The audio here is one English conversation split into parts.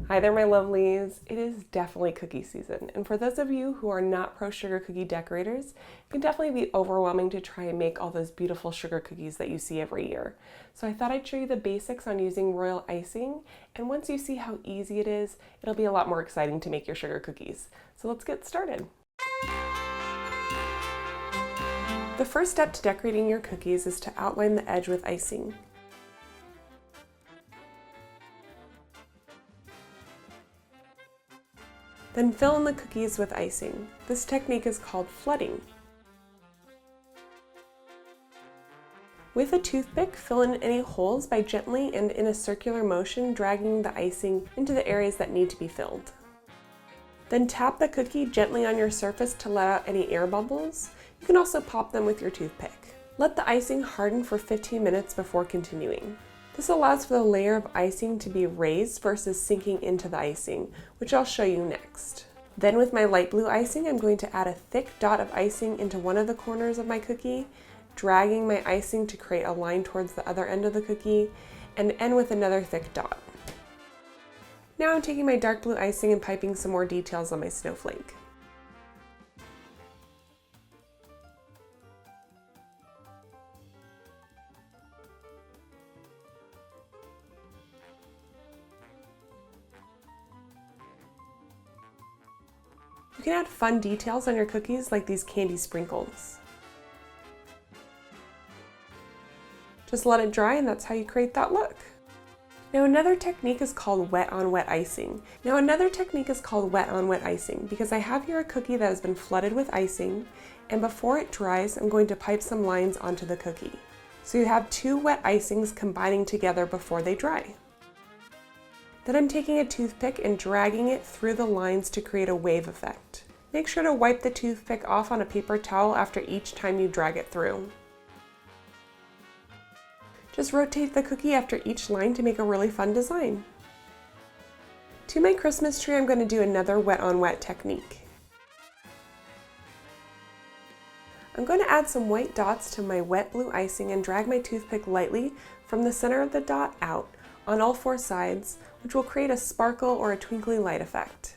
Hi there, my lovelies. It is definitely cookie season, and for those of you who are not pro sugar cookie decorators, it can definitely be overwhelming to try and make all those beautiful sugar cookies that you see every year. So I thought I'd show you the basics on using royal icing, and once you see how easy it is, it'll be a lot more exciting to make your sugar cookies. So let's get started. The first step to decorating your cookies is to outline the edge with icing. Then fill in the cookies with icing. This technique is called flooding. With a toothpick, fill in any holes by gently and in a circular motion dragging the icing into the areas that need to be filled. Then tap the cookie gently on your surface to let out any air bubbles. You can also pop them with your toothpick. Let the icing harden for 15 minutes before continuing. This allows for the layer of icing to be raised versus sinking into the icing, which I'll show you next. Then with my light blue icing, I'm going to add a thick dot of icing into one of the corners of my cookie, dragging my icing to create a line towards the other end of the cookie, and end with another thick dot. Now I'm taking my dark blue icing and piping some more details on my snowflake. You can add fun details on your cookies like these candy sprinkles. Just let it dry and that's how you create that look. Now another technique is called wet on wet icing. Because I have here a cookie that has been flooded with icing, and before it dries I'm going to pipe some lines onto the cookie. So you have two wet icings combining together before they dry. Then I'm taking a toothpick and dragging it through the lines to create a wave effect. Make sure to wipe the toothpick off on a paper towel after each time you drag it through. Just rotate the cookie after each line to make a really fun design. To my Christmas tree, I'm going to do another wet on wet technique. I'm going to add some white dots to my wet blue icing and drag my toothpick lightly from the center of the dot out on all four sides, which will create a sparkle or a twinkly light effect.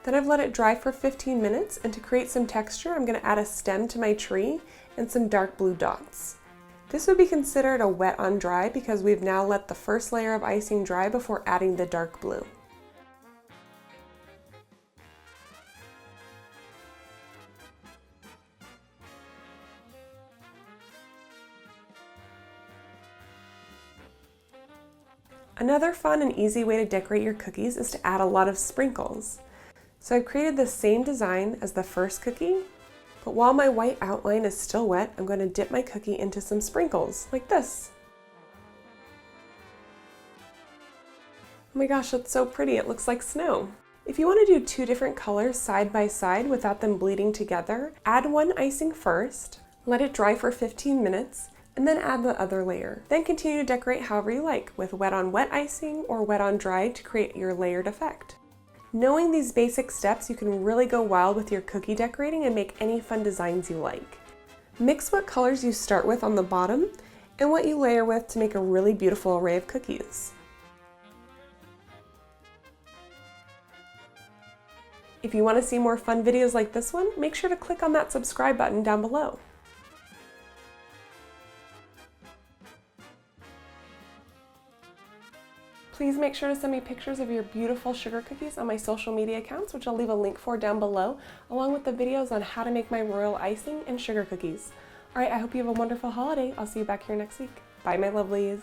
Then I've let it dry for 15 minutes, and to create some texture, I'm going to add a stem to my tree and some dark blue dots. This would be considered a wet on dry because we've now let the first layer of icing dry before adding the dark blue. Another fun and easy way to decorate your cookies is to add a lot of sprinkles. So I've created the same design as the first cookie, but while my white outline is still wet, I'm going to dip my cookie into some sprinkles, like this. Oh my gosh, that's so pretty, it looks like snow. If you want to do two different colors side by side without them bleeding together, add one icing first, let it dry for 15 minutes, and then add the other layer. Then continue to decorate however you like, with wet on wet icing or wet on dry to create your layered effect. Knowing these basic steps, you can really go wild with your cookie decorating and make any fun designs you like. Mix what colors you start with on the bottom and what you layer with to make a really beautiful array of cookies. If you want to see more fun videos like this one, make sure to click on that subscribe button down below. Please make sure to send me pictures of your beautiful sugar cookies on my social media accounts, which I'll leave a link for down below, along with the videos on how to make my royal icing and sugar cookies. Alright, I hope you have a wonderful holiday. I'll see you back here next week. Bye, my lovelies.